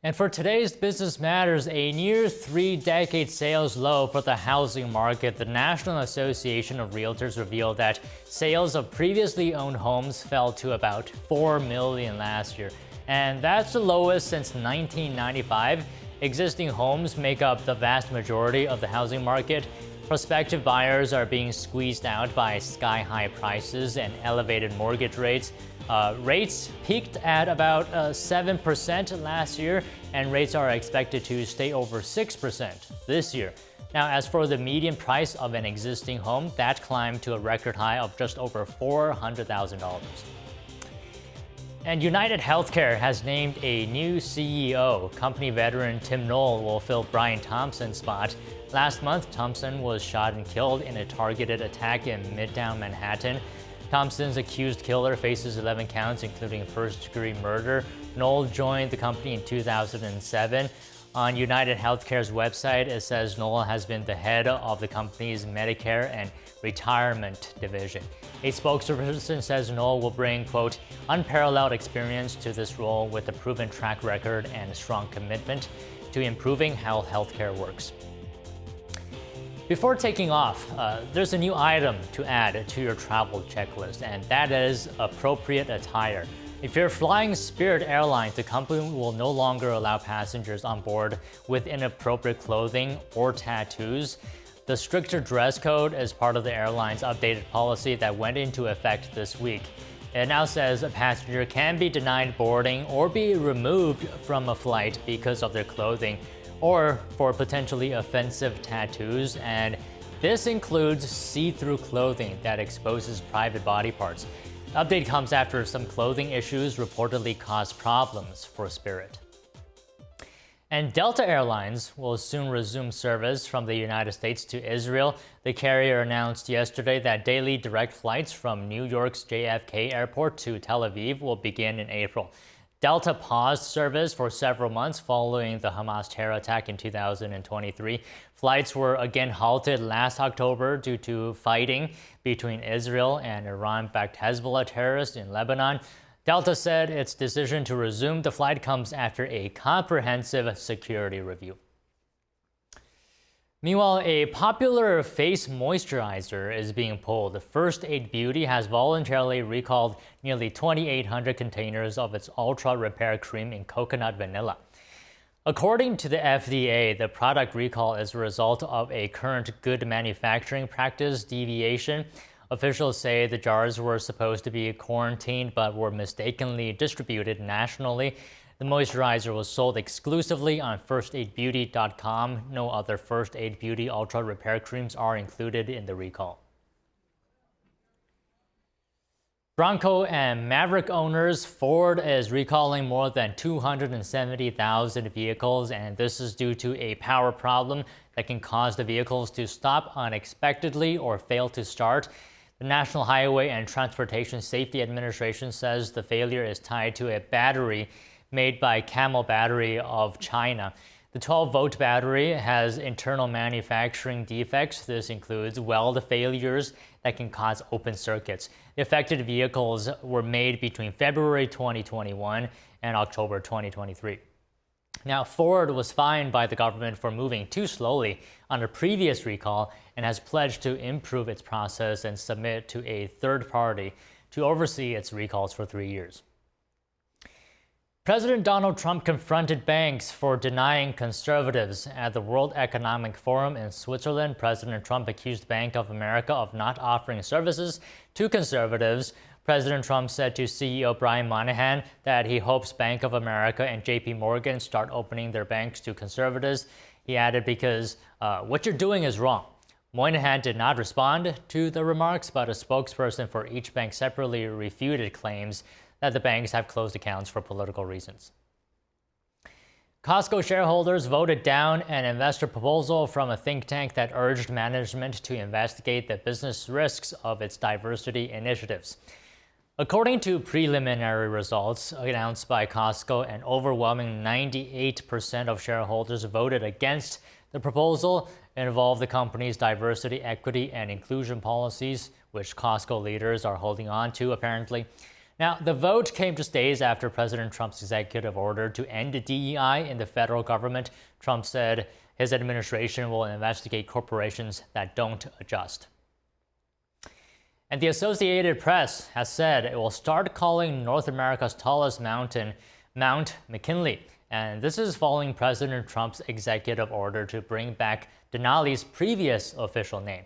And for today's Business Matters, a near 3-decade sales low for the housing market. The National Association of Realtors revealed that sales of previously owned homes fell to about 4 million last year. And that's the lowest since 1995. Existing homes make up the vast majority of the housing market. Prospective buyers are being squeezed out by sky-high prices and elevated mortgage rates. Rates peaked at about 7% last year, and rates are expected to stay over 6% this year. Now, as for the median price of an existing home, that climbed to a record high of just over $400,000. And UnitedHealthcare has named a new CEO. Company veteran Tim Knoll will fill Brian Thompson's spot. Last month, Thompson was shot and killed in a targeted attack in Midtown Manhattan. Thompson's accused killer faces 11 counts, including first-degree murder. Knoll joined the company in 2007. On UnitedHealthcare's website, it says Knoll has been the head of the company's Medicare and Retirement division. A spokesperson says Knoll will bring, quote, unparalleled experience to this role with a proven track record and a strong commitment to improving how healthcare works. Before taking off, there's a new item to add to your travel checklist, and that is appropriate attire. If you're flying Spirit Airlines, the company will no longer allow passengers on board with inappropriate clothing or tattoos. The stricter dress code is part of the airline's updated policy that went into effect this week. It now says a passenger can be denied boarding or be removed from a flight because of their clothing, or for potentially offensive tattoos, and this includes see-through clothing that exposes private body parts. The update comes after some clothing issues reportedly caused problems for Spirit. And Delta Airlines will soon resume service from the United States to Israel. The carrier announced yesterday that daily direct flights from New York's JFK Airport to Tel Aviv will begin in April. Delta paused service for several months following the Hamas terror attack in 2023. Flights were again halted last October due to fighting between Israel and Iran-backed Hezbollah terrorists in Lebanon. Delta said its decision to resume the flight comes after a comprehensive security review. Meanwhile, a popular face moisturizer is being pulled. First Aid Beauty has voluntarily recalled nearly 2,800 containers of its Ultra Repair Cream in coconut vanilla. According to the FDA, the product recall is a result of a current good manufacturing practice deviation. Officials say the jars were supposed to be quarantined but were mistakenly distributed nationally. The moisturizer was sold exclusively on firstaidbeauty.com. No other First Aid Beauty Ultra Repair Creams are included in the recall. Bronco and Maverick owners, Ford is recalling more than 270,000 vehicles, and this is due to a power problem that can cause the vehicles to stop unexpectedly or fail to start. The National Highway and Transportation Safety Administration says the failure is tied to a battery made by Camel Battery of China. The 12-volt battery has internal manufacturing defects. This includes weld failures that can cause open circuits. The affected vehicles were made between February 2021 and October 2023. Now, Ford was fined by the government for moving too slowly on a previous recall and has pledged to improve its process and submit to a third party to oversee its recalls for 3 years. President Donald Trump confronted banks for denying conservatives. At the World Economic Forum in Switzerland, President Trump accused Bank of America of not offering services to conservatives. President Trump said to CEO Brian Moynihan that he hopes Bank of America and JP Morgan start opening their banks to conservatives. He added, because what you're doing is wrong. Moynihan did not respond to the remarks, but a spokesperson for each bank separately refuted claims that the banks have closed accounts for political reasons. Costco shareholders voted down an investor proposal from a think tank that urged management to investigate the business risks of its diversity initiatives. According to preliminary results announced by Costco, an overwhelming 98% of shareholders voted against the proposal. It involved the company's diversity, equity, and inclusion policies, which Costco leaders are holding on to, apparently. Now, the vote came just days after President Trump's executive order to end DEI in the federal government. Trump said his administration will investigate corporations that don't adjust. And the Associated Press has said it will start calling North America's tallest mountain Mount McKinley. And this is following President Trump's executive order to bring back Denali's previous official name.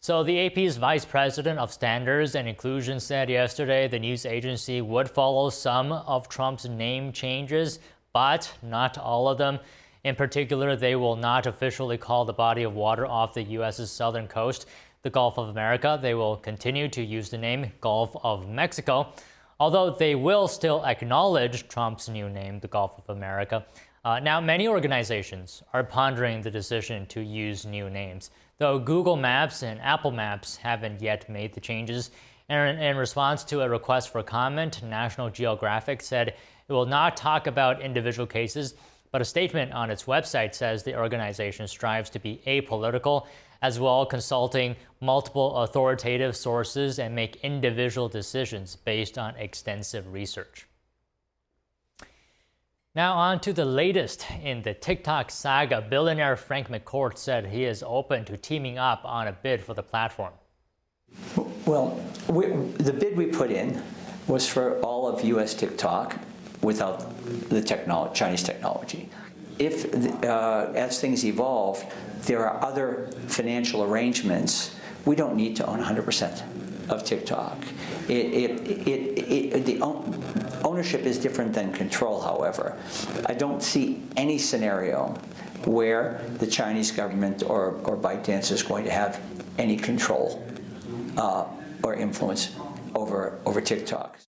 So the AP's Vice President of Standards and Inclusion said yesterday the news agency would follow some of Trump's name changes, but not all of them. In particular, they will not officially call the body of water off the U.S.'s southern coast the Gulf of America. They will continue to use the name Gulf of Mexico, although they will still acknowledge Trump's new name, the Gulf of America. Now, many organizations are pondering the decision to use new names, though Google Maps and Apple Maps haven't yet made the changes. And in response to a request for comment, National Geographic said it will not talk about individual cases, but a statement on its website says the organization strives to be apolitical, as well consulting multiple authoritative sources and make individual decisions based on extensive research. Now on to the latest in the TikTok saga. Billionaire Frank McCourt said he is open to teaming up on a bid for the platform. Well, the bid we put in was for all of U.S. TikTok without the Chinese technology. If, as things evolve, there are other financial arrangements, we don't need to own 100% of TikTok. The ownership is different than control, however. I don't see any scenario where the Chinese government or ByteDance is going to have any control or influence over TikTok.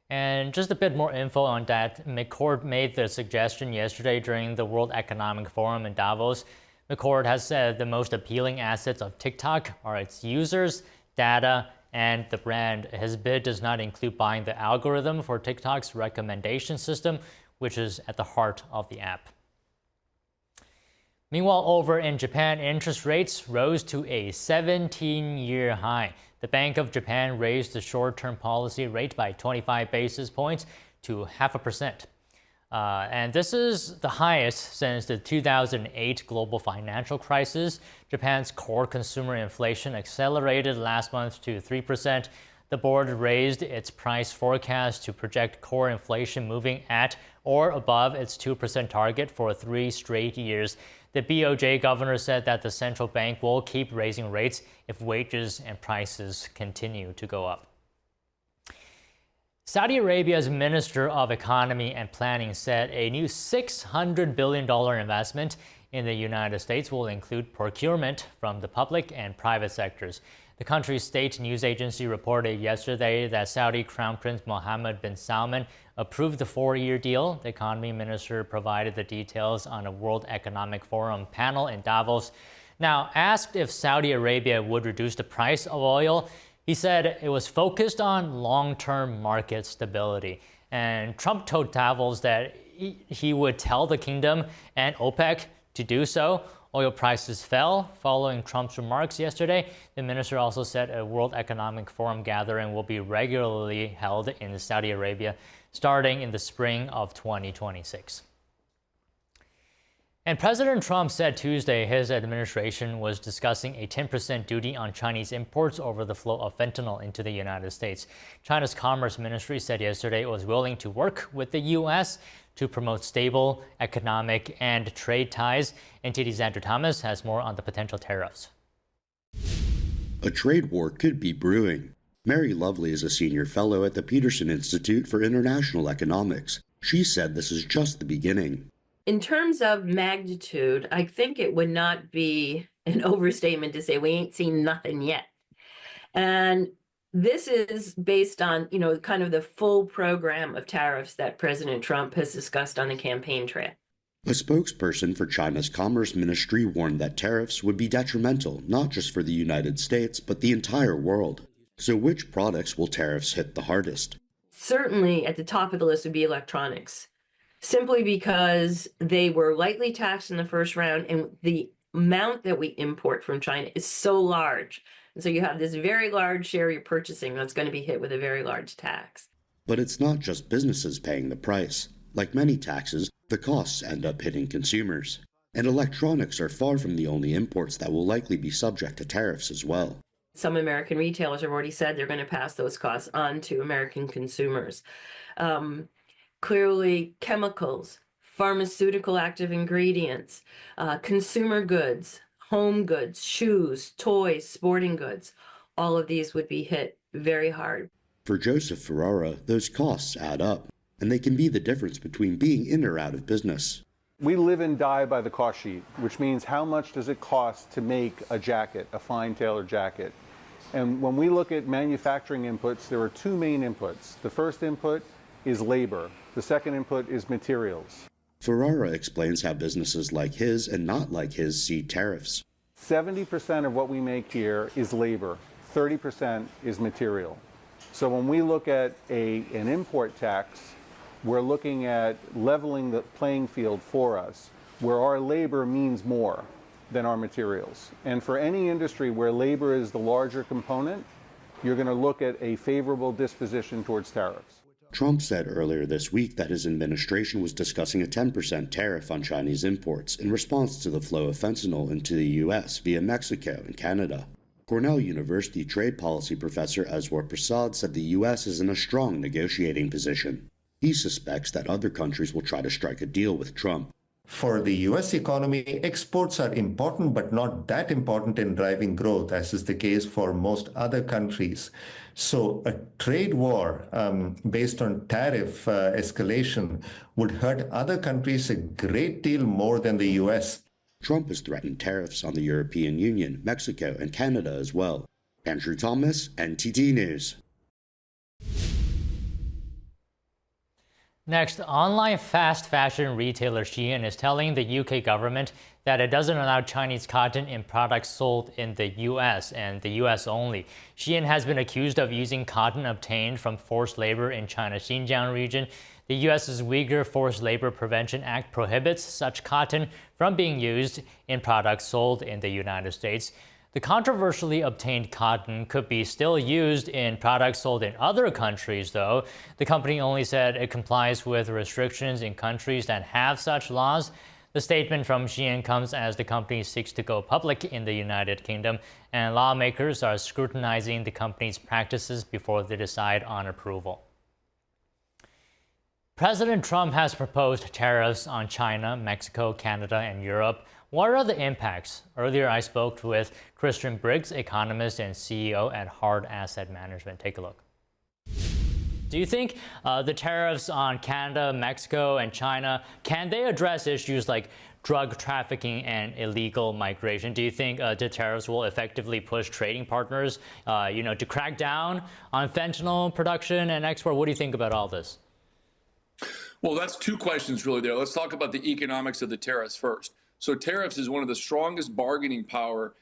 And just a bit more info on that. McCourt made the suggestion yesterday during the World Economic Forum in Davos. McCourt has said the most appealing assets of TikTok are its users, data, and the brand. His bid does not include buying the algorithm for TikTok's recommendation system, which is at the heart of the app. Meanwhile, over in Japan, interest rates rose to a 17-year high. The Bank of Japan raised the short-term policy rate by 25 basis points to 0.5%. And this is the highest since the 2008 global financial crisis. Japan's core consumer inflation accelerated last month to 3%. The board raised its price forecast to project core inflation moving at or above its 2% target for 3 straight years. The BOJ governor said that the central bank will keep raising rates if wages and prices continue to go up. Saudi Arabia's Minister of Economy and Planning said a new $600 billion investment in the United States will include procurement from the public and private sectors. The country's state news agency reported yesterday that Saudi Crown Prince Mohammed bin Salman approved the 4-year deal. The economy minister provided the details on a World Economic Forum panel in Davos. Now, asked if Saudi Arabia would reduce the price of oil, he said it was focused on long-term market stability. And Trump told Davos that he would tell the kingdom and OPEC to do so. Oil prices fell following Trump's remarks yesterday. The minister also said a World Economic Forum gathering will be regularly held in Saudi Arabia starting in the spring of 2026. And President Trump said Tuesday his administration was discussing a 10% duty on Chinese imports over the flow of fentanyl into the United States. China's Commerce Ministry said yesterday it was willing to work with the U.S. to promote stable economic and trade ties. NTD's Andrew Thomas has more on the potential tariffs. A trade war could be brewing. Mary Lovely is a senior fellow at the Peterson Institute for International Economics. She said this is just the beginning. In terms of magnitude, I think it would not be an overstatement to say we ain't seen nothing yet. And this is based on, kind of the full program of tariffs that President Trump has discussed on the campaign trail. A spokesperson for China's Commerce Ministry warned that tariffs would be detrimental not just for the United States, but the entire world. So which products will tariffs hit the hardest? Certainly at the top of the list would be electronics, simply because they were lightly taxed in the first round, and the amount that we import from China is so large And so you have this very large share you're purchasing that's going to be hit with a very large tax. But it's not just businesses paying the price. Like many taxes, the costs end up hitting consumers. And electronics are far from the only imports that will likely be subject to tariffs as well. Some American retailers have already said they're going to pass those costs on to American consumers. Clearly, chemicals, pharmaceutical active ingredients, consumer goods, home goods, shoes, toys, sporting goods, all of these would be hit very hard. For Joseph Ferrara, those costs add up, and they can be the difference between being in or out of business. We live and die by the cost sheet, which means how much does it cost to make a jacket, a fine tailored jacket. And when we look at manufacturing inputs, there are two main inputs. The first input is labor. The second input is materials. Ferrara explains how businesses like his and not like his see tariffs. 70% of what we make here is labor. 30% is material. So when we look at an import tax, we're looking at leveling the playing field for us, where our labor means more than our materials. And for any industry where labor is the larger component, you're going to look at a favorable disposition towards tariffs. Trump said earlier this week that his administration was discussing a 10% tariff on Chinese imports in response to the flow of fentanyl into the U.S. via Mexico and Canada. Cornell University trade policy professor Azwar Prasad said the U.S. is in a strong negotiating position. He suspects that other countries will try to strike a deal with Trump. For the US economy, exports are important, but not that important in driving growth, as is the case for most other countries. So a trade war based on tariff escalation would hurt other countries a great deal more than the US. Trump has threatened tariffs on the European Union, Mexico, and Canada as well. Andrew Thomas, NTD News. Next, online fast fashion retailer Shein is telling the UK government that it doesn't allow Chinese cotton in products sold in the US and the US only. Shein has been accused of using cotton obtained from forced labor in China's Xinjiang region. The US's Uyghur Forced Labor Prevention Act prohibits such cotton from being used in products sold in the United States. The controversially obtained cotton could be still used in products sold in other countries, though. The company only said it complies with restrictions in countries that have such laws. The statement from Shein comes as the company seeks to go public in the United Kingdom, and lawmakers are scrutinizing the company's practices before they decide on approval. President Trump has proposed tariffs on China, Mexico, Canada, and Europe. What are the impacts? Earlier, I spoke with Christian Briggs, economist and CEO at Hard Asset Management. Take a look. Do you think the tariffs on Canada, Mexico, and China, can they address issues like drug trafficking and illegal migration? Do you think the tariffs will effectively push trading partners, to crack down on fentanyl production and export? What do you think about all this? Well, that's two questions really there. Let's talk about the economics of the tariffs first. So tariffs is one of the strongest bargaining powers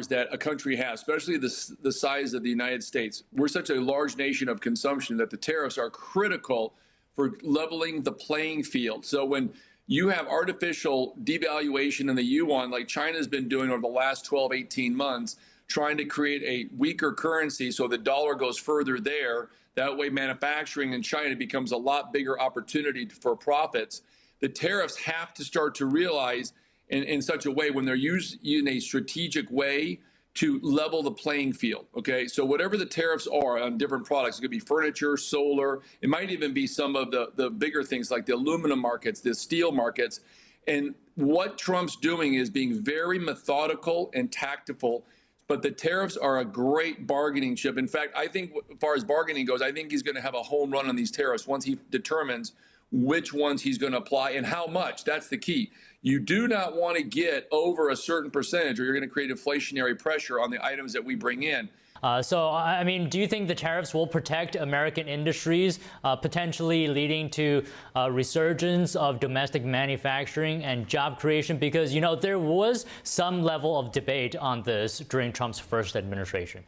that a country has, especially the size of the United States. We're such a large nation of consumption that the tariffs are critical for leveling the playing field. So when you have artificial devaluation in the yuan, like China's been doing over the last 12, 18 months, trying to create a weaker currency so the dollar goes further there, that way manufacturing in China becomes a lot bigger opportunity for profits. The tariffs have to start to realize in such a way when they're used in a strategic way to level the playing field, okay? So whatever the tariffs are on different products, it could be furniture, solar, it might even be some of the bigger things like the aluminum markets, the steel markets. And what Trump's doing is being very methodical and tactful, but the tariffs are a great bargaining chip. In fact, I think as far as bargaining goes, I think he's gonna have a home run on these tariffs once he determines which ones he's going to apply and how much. That's the key. You do not want to get over a certain percentage or you're going to create inflationary pressure on the items that we bring in. Do you think the tariffs will protect American industries, potentially leading to a resurgence of domestic manufacturing and job creation? Because, there was some level of debate on this during Trump's first administration.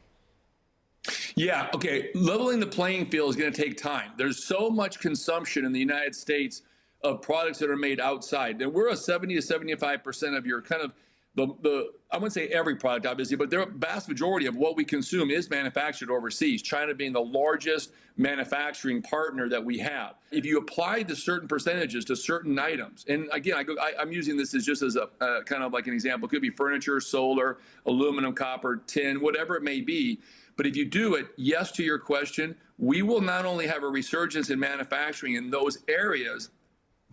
Yeah, okay. Leveling the playing field is going to take time. There's so much consumption in the United States of products that are made outside. And we're a 70 to 75% of your kind of I wouldn't say every product, obviously, but the vast majority of what we consume is manufactured overseas, China being the largest manufacturing partner that we have. If you apply the certain percentages to certain items, and again, I'm using this as just as a kind of like an example, it could be furniture, solar, aluminum, copper, tin, whatever it may be. But if you do it, yes to your question, we will not only have a resurgence in manufacturing in those areas,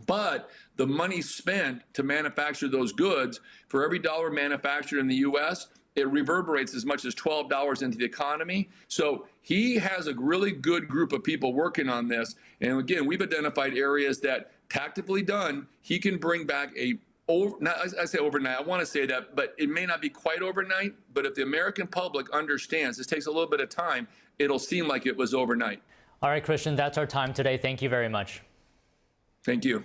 but the money spent to manufacture those goods, for every dollar manufactured in the U.S., it reverberates as much as $12 into the economy. So he has a really good group of people working on this. And again, we've identified areas that, tactically done, he can bring back I say overnight, I want to say that, but it may not be quite overnight. But if the American public understands, this takes a little bit of time, it'll seem like it was overnight. All right, Christian, that's our time today. Thank you very much. Thank you.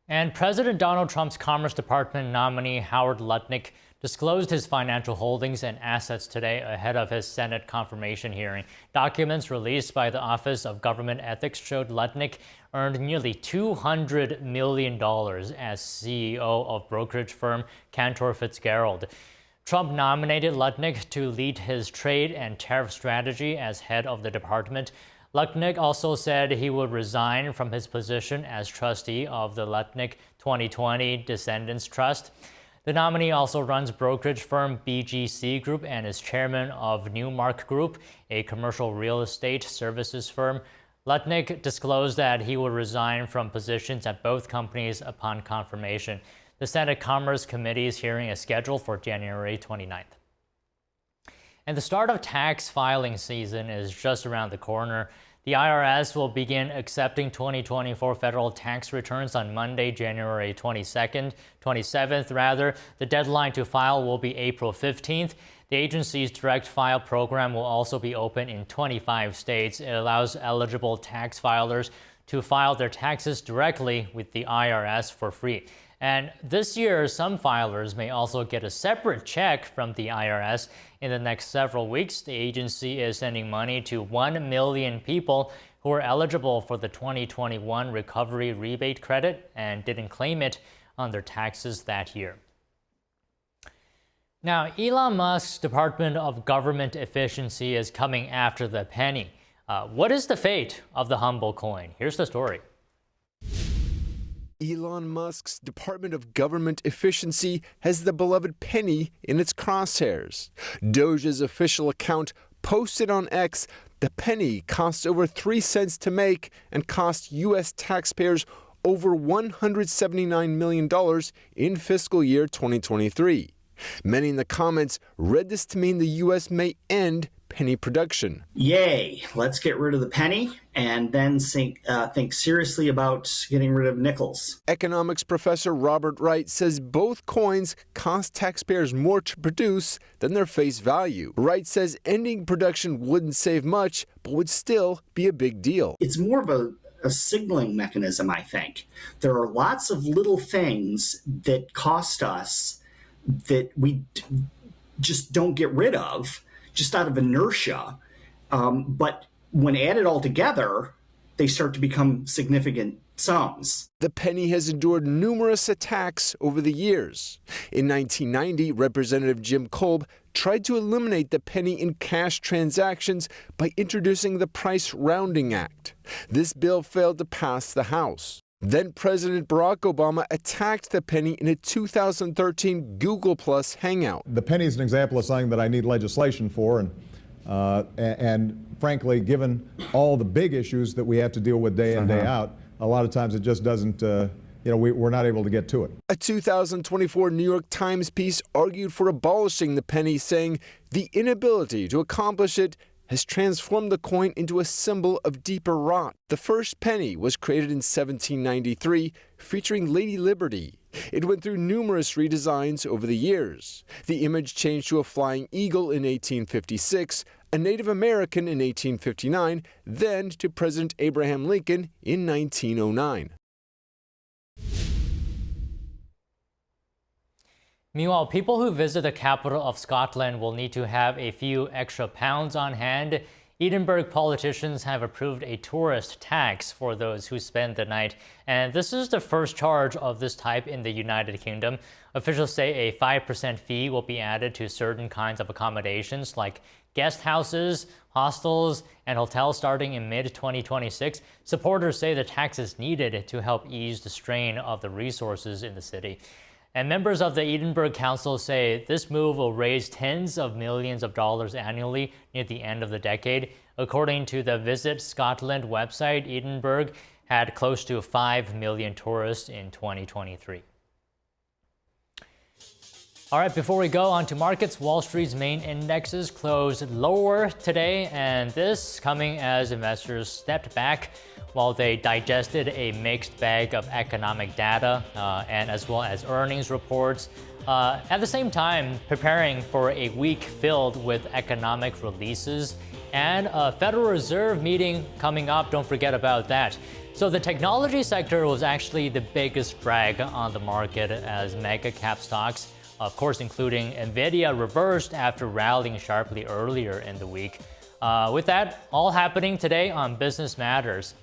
And President Donald Trump's Commerce Department nominee Howard Lutnick disclosed his financial holdings and assets today ahead of his Senate confirmation hearing. Documents released by the Office of Government Ethics showed Lutnick earned nearly $200 million as CEO of brokerage firm Cantor Fitzgerald. Trump nominated Lutnick to lead his trade and tariff strategy as head of the department. Lutnick also said he would resign from his position as trustee of the Lutnick 2020 Descendants Trust. The nominee also runs brokerage firm BGC Group and is chairman of Newmark Group, a commercial real estate services firm. Lutnick disclosed that he would resign from positions at both companies upon confirmation. The Senate Commerce Committee's hearing is scheduled for January 29th. And the start of tax filing season is just around the corner. The IRS will begin accepting 2024 federal tax returns on Monday, January 27th rather. The deadline to file will be April 15th. The agency's direct file program will also be open in 25 states. It allows eligible tax filers to file their taxes directly with the IRS for free. And this year, some filers may also get a separate check from the IRS. In the next several weeks, the agency is sending money to 1 million people who are eligible for the 2021 Recovery Rebate Credit and didn't claim it on their taxes that year. Now, Elon Musk's Department of Government Efficiency is coming after the penny. What is the fate of the humble coin? Here's the story. Elon Musk's Department of Government Efficiency has the beloved penny in its crosshairs. Doge's official account posted on X, the penny cost over 3 cents to make and cost U.S. taxpayers over $179 million in fiscal year 2023. Many in the comments read this to mean the U.S. may end penny production. Yay, let's get rid of the penny and then think seriously about getting rid of nickels. Economics professor Robert Wright says both coins cost taxpayers more to produce than their face value. Wright says ending production wouldn't save much, but would still be a big deal. It's more of a signaling mechanism, I think. There are lots of little things that cost us that we just don't get rid of, just out of inertia. But when added all together, they start to become significant sums. The penny has endured numerous attacks over the years. In 1990, Representative Jim Kolb tried to eliminate the penny in cash transactions by introducing the Price Rounding Act. This bill failed to pass the House. Then President Barack Obama attacked the penny in a 2013 Google Plus hangout. The penny is an example of something that I need legislation for, and frankly, given all the big issues that we have to deal with day in, day out, a lot of times it just doesn't, we're not able to get to it. A 2024 New York Times piece argued for abolishing the penny, saying the inability to accomplish it has transformed the coin into a symbol of deeper rot. The first penny was created in 1793, featuring Lady Liberty. It went through numerous redesigns over the years. The image changed to a flying eagle in 1856, a Native American in 1859, then to President Abraham Lincoln in 1909. Meanwhile, people who visit the capital of Scotland will need to have a few extra pounds on hand. Edinburgh politicians have approved a tourist tax for those who spend the night, and this is the first charge of this type in the United Kingdom. Officials say a 5% fee will be added to certain kinds of accommodations like guest houses, hostels, and hotels starting in mid-2026. Supporters say the tax is needed to help ease the strain of the resources in the city. And members of the Edinburgh Council say this move will raise tens of millions of dollars annually near the end of the decade. According to the Visit Scotland website, Edinburgh had close to 5 million tourists in 2023. All right, before we go on to markets, Wall Street's main indexes closed lower today, and this coming as investors stepped back while they digested a mixed bag of economic data and as well as earnings reports. At the same time, preparing for a week filled with economic releases and a Federal Reserve meeting coming up. Don't forget about that. So the technology sector was actually the biggest drag on the market as mega cap stocks, of course, including Nvidia, reversed after rallying sharply earlier in the week. With that all happening today on Business Matters.